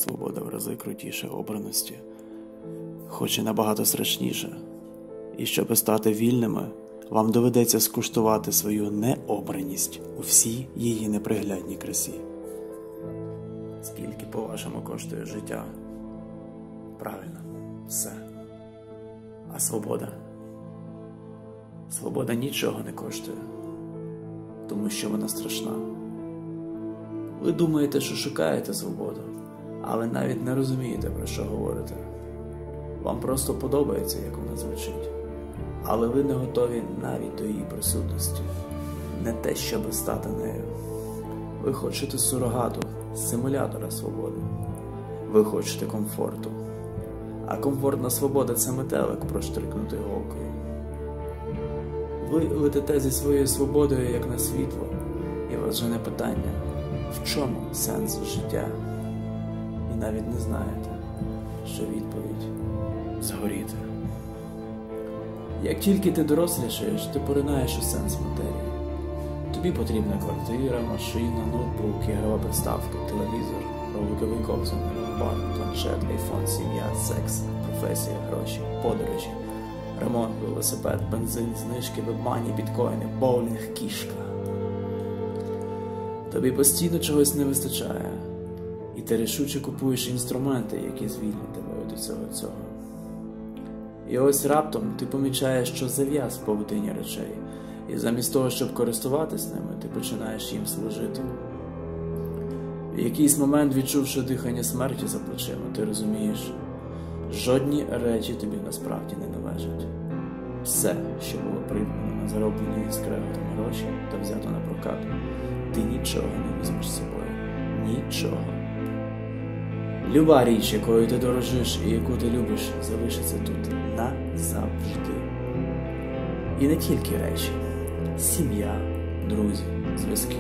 свобода в рази крутіша обраності, хоч і набагато страшніша. І щоб стати вільними, вам доведеться скуштувати свою необраність у всій її неприглядній красі. Скільки, по-вашому, коштує життя? Правильно, все. А свобода? Свобода нічого не коштує, тому що вона страшна. Ви думаєте, що шукаєте свободу, але навіть не розумієте, про що говорите. Вам просто подобається, як вона звучить, але ви не готові навіть до її присутності. Не те, щоб стати нею. Ви хочете сурогату, симулятора свободи. Ви хочете комфорту. А комфортна свобода – це метелик, проштрикнутий голкою. Ви летите зі своєю свободою, як на світло, і вас жене питання, в чому сенс життя? І навіть не знаєте, що відповідь – згоріти. Як тільки ти дорослішаєш, ти поринаєш у сенс матерії. Тобі потрібна квартира, машина, ноутбук, ігрова приставка, телевізор, роликовий ковзан, бар, планшет, айфон, сім'я, секс, професія, гроші, подорожі, ремонт, велосипед, бензин, знижки, вебмані, біткоїни, боулінг, кішка. Тобі постійно чогось не вистачає, і ти рішуче купуєш інструменти, які звільнять тебе від цього. І ось раптом ти помічаєш, що зав'яз в павутині речей, і замість того, щоб користуватись ними, ти починаєш їм служити. В якийсь момент, відчувши дихання смерті за плечима, ти розумієш, жодні речі тобі насправді не належать. Все, що було придбано на зароблені скреготом гроші та взято на прокат, ти нічого не візьмеш з собою. Нічого. Люба річ, якою ти дорожиш і яку ти любиш, залишиться тут назавжди. І не тільки речі. Сім'я, друзі, зв'язки,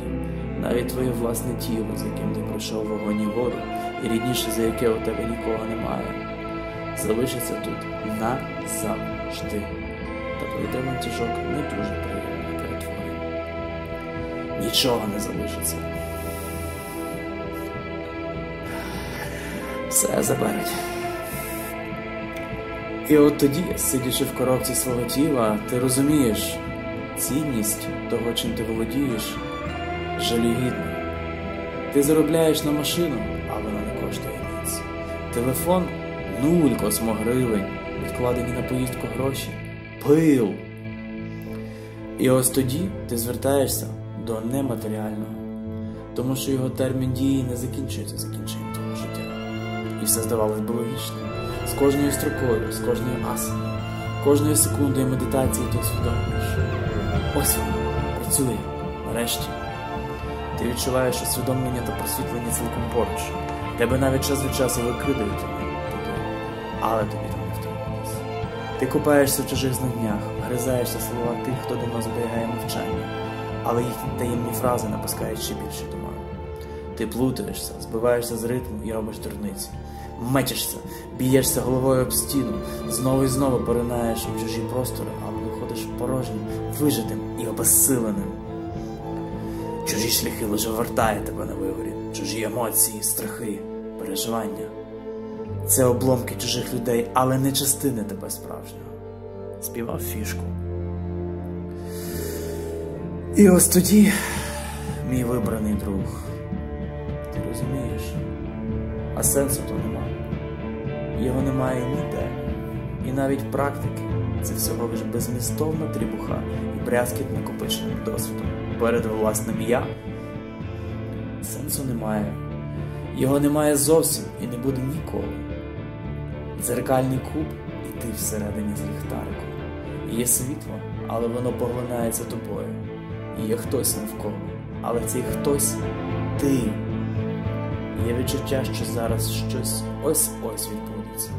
навіть твоє власне тіло, з яким ти пройшов вогонь і воду, і рідніше, за яке у тебе нікого немає, залишиться тут назавжди. Та пройде ланцюжок не дуже приємне перетворення. Нічого не залишиться. Все заберуть. І от тоді, сидячи в коробці свого тіла, ти розумієш, цінність того, чим ти володієш, жалюгідна. Ти заробляєш на машину, а вона не коштує ніц. Телефон – 0 космогривень, відкладені на поїздку гроші. Пил! І ось тоді ти звертаєшся до нематеріального, тому що його термін дії не закінчується закінченням твого життя. І все здавалось би логічним. З кожною строкою, з кожною асаною, кожною секундою медитації ти усвідомлюєш. Ось воно, працює, нарешті. Ти відчуваєш усвідомлення та просвітлення цілком поруч. Тебе навіть час від часу викидають туди, але тобі там не втриматись. Ти купаєшся в чужих знаннях, гризаєшся слова тих, хто давно зберігає мовчання, але їхні таємні фрази напускають ще більше туману. Ти плутаєшся, збиваєшся з ритму і робиш дурниці. Мечешся, б'єшся головою об стіну, знову і знову поринаєш у чужі простори, але виходиш порожнім, вижитим і обезсиленим. Чужі шляхи лише вертає тебе на виворі, чужі емоції, страхи, переживання. Це обломки чужих людей, але не частини тебе справжнього. Співав фішку. І ось тоді, мій вибраний друг, ти розумієш, а сенсу то немає. Його немає ніде. І навіть практики – це всього лиш безмістовна трібуха і брязкіт накопиченим досвідом. Перед власним «я» сенсу немає. Його немає зовсім і не буде ніколи. Дзеркальний куб – і ти всередині з ліхтариком. Є світло, але воно поглинається тобою. Є хтось навколо, але цей хтось – ти. Є відчуття, що зараз щось ось-ось відбудеться,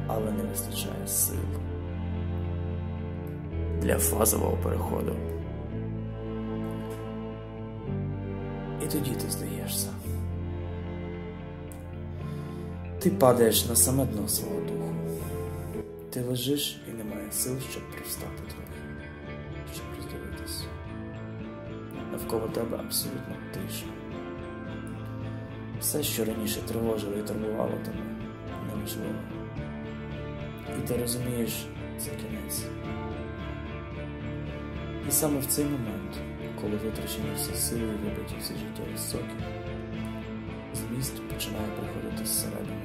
але не вистачає сил для фазового переходу. І тоді ти здаєшся. Ти падаєш на саме дно свого духу. Ти лежиш і немає сил, щоб привстати трохи, щоб роздивитись. Навколо тебе абсолютно тиша. Все, що раніше тривожило і турбувало тебе, неважливо. І ти розумієш, це кінець. І саме в цей момент, коли витрачені всі сили і вибиті всі життєві соки, зміст починає приходити зсередини.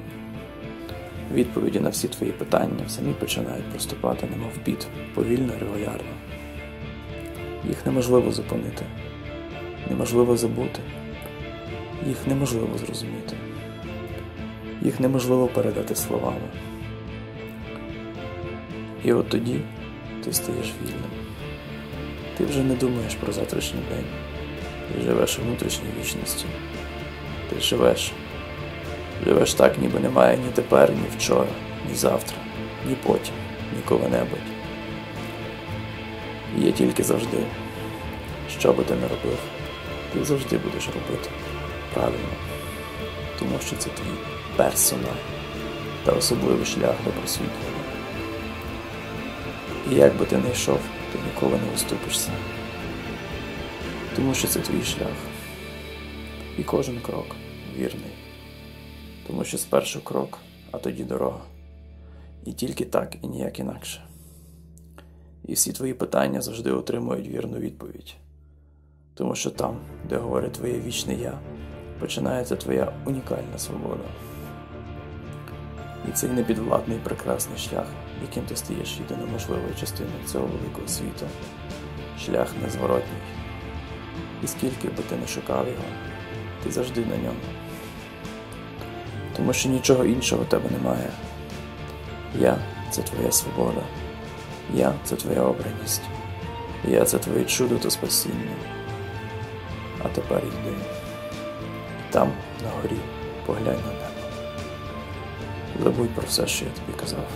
Відповіді на всі твої питання самі починають проступати, немов піт, повільно і регулярно. Їх неможливо зупинити, неможливо забути, їх неможливо зрозуміти, їх неможливо передати словами. І от тоді ти стаєш вільним. Ти вже не думаєш про завтрашній день, ти живеш у внутрішній вічності. Ти живеш так, ніби немає ні тепер, ні вчора, ні завтра, ні потім, ні коли-небудь. Є тільки завжди. Що би ти не робив, ти завжди будеш робити правильно, тому що це твій персональний та особливий шлях до просвітлення. І як би ти не йшов, ти ніколи не уступишся, тому що це твій шлях. І кожен крок вірний, тому що спершу крок, а тоді дорога. І тільки так, і ніяк інакше. І всі твої питання завжди отримують вірну відповідь. Тому що там, де говорить твоє вічне «Я», починається твоя унікальна свобода. І цей непідвладний прекрасний шлях, яким ти стаєш єдиною можливою частиною цього великого світу. Шлях незворотній. І скільки би ти не шукав його, ти завжди на ньому. Тому що нічого іншого в тебе немає. Я – це твоя свобода. Я – це твоя обраність. Я – це твоє чудо та спасіння. А тепер йди. Там, на горі, поглянь на небо. Забудь про все, що я тобі казав.